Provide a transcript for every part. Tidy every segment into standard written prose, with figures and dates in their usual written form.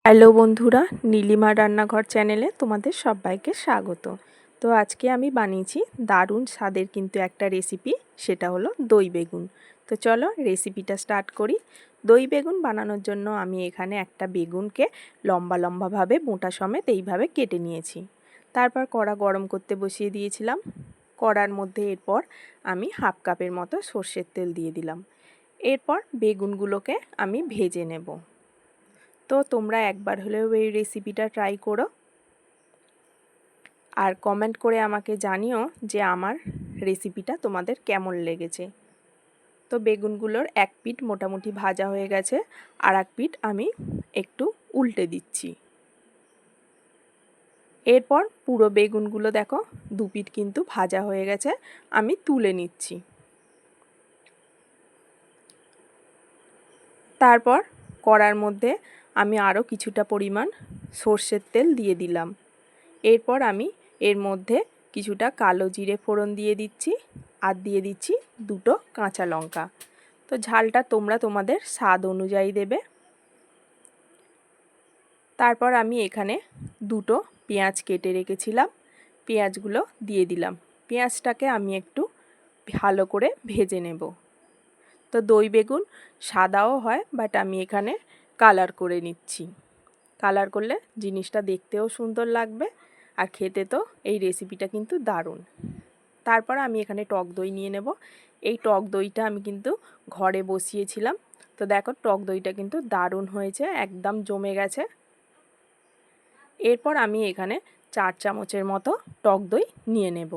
Hello বন্ধুরা, নীলিমা রান্নাঘর চ্যানেলে তোমাদের সবাইকে স্বাগত। তো আজকে আমি বানিয়েছি দারুণ স্বাদের কিন্তু একটা রেসিপি, সেটা হলো দই বেগুন। তো চলো রেসিপিটা স্টার্ট করি। দই বেগুন বানানোর জন্য আমি এখানে একটা বেগুনকে লম্বা লম্বাভাবে মোটা সমেত এইভাবে কেটে নিয়েছি। তারপর কড়া গরম করতে বসিয়ে দিয়েছিলাম। কড়ার মধ্যে এরপর আমি হাফ কাপের মতো সর্ষের তেল দিয়ে দিলাম। এরপর বেগুনগুলোকে আমি ভেজে নেব। তো তোমরা একবার হলেও এই রেসিপিটা ট্রাই করো আর কমেন্ট করে আমাকে জানিও যে আমার রেসিপিটা তোমাদের কেমন লেগেছে। তো বেগুনগুলোর এক পিঠ মোটামুটি ভাজা হয়ে গেছে, আর এক পিঠ আমি একটু উল্টে দিচ্ছি। এরপর পুরো বেগুনগুলো দেখো দু পিঠ কিন্তু ভাজা হয়ে গেছে, আমি তুলে নিচ্ছি। তারপর কড়ার মধ্যে আমি আরও কিছুটা পরিমাণ সর্ষের তেল দিয়ে দিলাম। এরপর আমি এর মধ্যে কিছুটা কালো জিরে ফোড়ন দিয়ে দিচ্ছি, আর দিয়ে দিচ্ছি দুটো কাঁচা লঙ্কা। তো ঝালটা তোমরা তোমাদের স্বাদ অনুযায়ী দেবে। তারপর আমি এখানে দুটো পেঁয়াজ কেটে রেখেছিলাম, পেঁয়াজগুলো দিয়ে দিলাম। পেঁয়াজটাকে আমি একটু ভালো করে ভেজে নেব। তো দই বেগুন সাদাও হয়, বাট আমি এখানে কালার করে নিচ্ছি। কালার করলে জিনিসটা দেখতেও সুন্দর লাগবে, আর খেতে তো এই রেসিপিটা কিন্তু দারুণ। তারপর আমি এখানে টক দই নিয়ে নেব। এই টক দইটা আমি কিন্তু ঘরে বসিয়েছিলাম। তো দেখো টক দইটা কিন্তু দারুণ হয়েছে, একদম জমে গেছে। এরপর আমি এখানে 4 চামচের মতো টক দই নিয়ে নেব।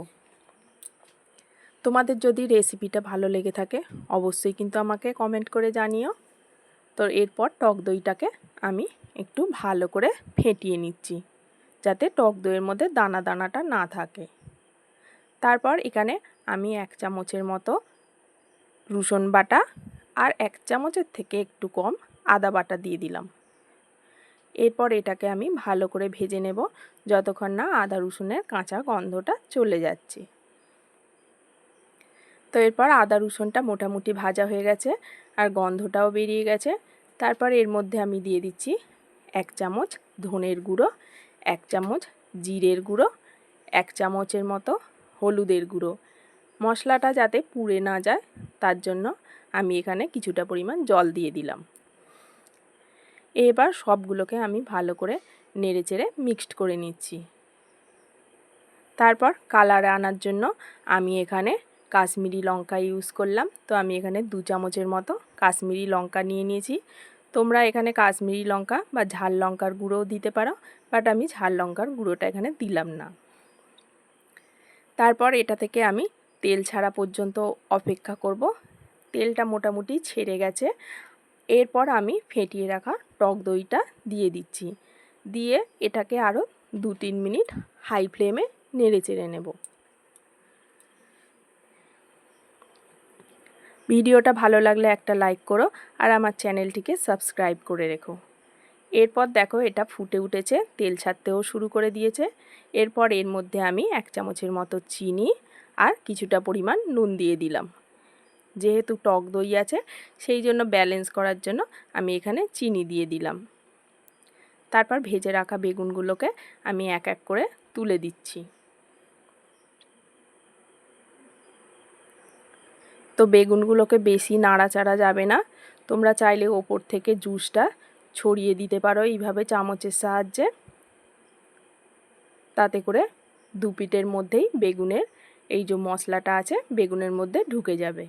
তোমাদের যদি রেসিপিটা ভালো লেগে থাকে অবশ্যই কিন্তু আমাকে কমেন্ট করে জানিও। তো এরপর টক দইটাকে আমি একটু ভালো করে ফেটিয়ে নিচ্ছি, যাতে টক দইয়ের মধ্যে দানা দানাটা না থাকে। তারপর এখানে আমি 1 চামচের মতো রসুন বাটা আর 1 চামচের থেকে একটু কম আদা বাটা দিয়ে দিলাম। এরপর এটাকে আমি ভালো করে ভেজে নেব, যতক্ষণ না আদা রসুনের কাঁচা গন্ধটা চলে যাচ্ছে। তো এরপর আদা রসুনটা মোটামুটি ভাজা হয়ে গেছে, আর গন্ধটাও বেরিয়ে গেছে। তারপর এর মধ্যে আমি দিয়ে দিচ্ছি 1 চামচ ধনের গুঁড়ো, 1 চামচ জিরের গুঁড়ো, 1 চামচের মতো হলুদের গুঁড়ো। মশলাটা যাতে পুড়ে না যায় তার জন্য আমি এখানে কিছুটা পরিমাণ জল দিয়ে দিলাম। এবার সবগুলোকে আমি ভালো করে নেড়েচেড়ে মিক্সড করে নিচ্ছি। তারপর কালার আনার জন্য আমি এখানে কাশ্মীরি লঙ্কা ইউজ করলাম। তো আমি এখানে 2 চামচের মতো কাশ্মীরি লঙ্কা নিয়ে নিয়েছি। তোমরা এখানে কাশ্মীরি লঙ্কা বা ঝাল লঙ্কার গুঁড়োও দিতে পারো, বাট আমি ঝাল লঙ্কার গুঁড়োটা এখানে দিলাম না। তারপর এটা থেকে আমি তেল ছাড়া পর্যন্ত অপেক্ষা করব। তেলটা মোটামুটি ছেড়ে গেছে। এরপর আমি ফেটিয়ে রাখা টক দইটা দিয়ে দিচ্ছি। দিয়ে এটাকে আরও 2-3 মিনিট হাই ফ্লেমে নেড়ে চেড়ে নেব। ভিডিওটা ভালো লাগলে একটা লাইক করো, আর আমার চ্যানেলটিকে সাবস্ক্রাইব করে রেখো। এরপর দেখো এটা ফুটে উঠেছে, তেল ছাড়তেও শুরু করে দিয়েছে। এরপর এর মধ্যে আমি 1 চামচের মতো চিনি আর কিছুটা পরিমাণ নুন দিয়ে দিলাম। যেহেতু টক দই আছে সেই জন্য ব্যালেন্স করার জন্য আমি এখানে চিনি দিয়ে দিলাম। তারপর ভেজে রাখা বেগুনগুলোকে আমি এক এক করে তুলে দিচ্ছি। তো বেগুনগুলোকে বেশি নাড়াচাড়া যাবে না। তোমরা চাইলে ওপর থেকে জুসটা ছড়িয়ে দিতে পারো এইভাবে চামচের সাহায্যে। তাতে করে দু পিঠের মধ্যেই বেগুনের এই যে মশলাটা আছে বেগুনের মধ্যে ঢুকে যাবে।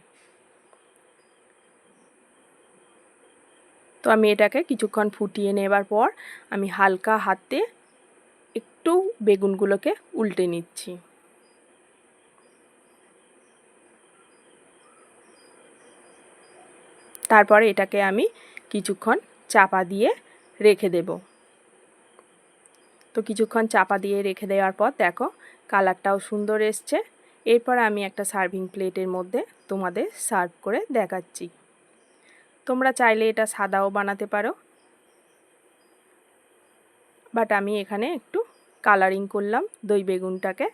তো আমি এটাকে কিছুক্ষণ ফুটিয়ে নেবার পর আমি হালকা হাতে একটু বেগুনগুলোকে উল্টে নিচ্ছি। তারপরে এটাকে আমি কিছুক্ষণ চাপা দিয়ে রেখে দেব। তো কিছুক্ষণ চাপা দিয়ে রেখে দেওয়ার পর দেখো কালারটাও সুন্দর এসছে। এরপর আমি একটা সার্ভিং প্লেটের মধ্যে তোমাদের সার্ভ করে দেখাচ্ছি। তোমরা চাইলে এটা সাদাও বানাতে পারো, বাট আমি এখানে একটু কালারিং করলাম দই বেগুনটাকে।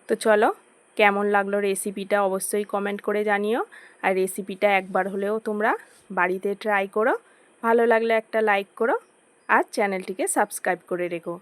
তো চলো কেমন লাগলো রেসিপিটা অবশ্যই কমেন্ট করে জানিও, আর রেসিপিটা একবার হলেও তোমরা বাড়িতে ট্রাই করো। ভালো লাগলে একটা লাইক করো আর চ্যানেলটিকে সাবস্ক্রাইব করে রেখো।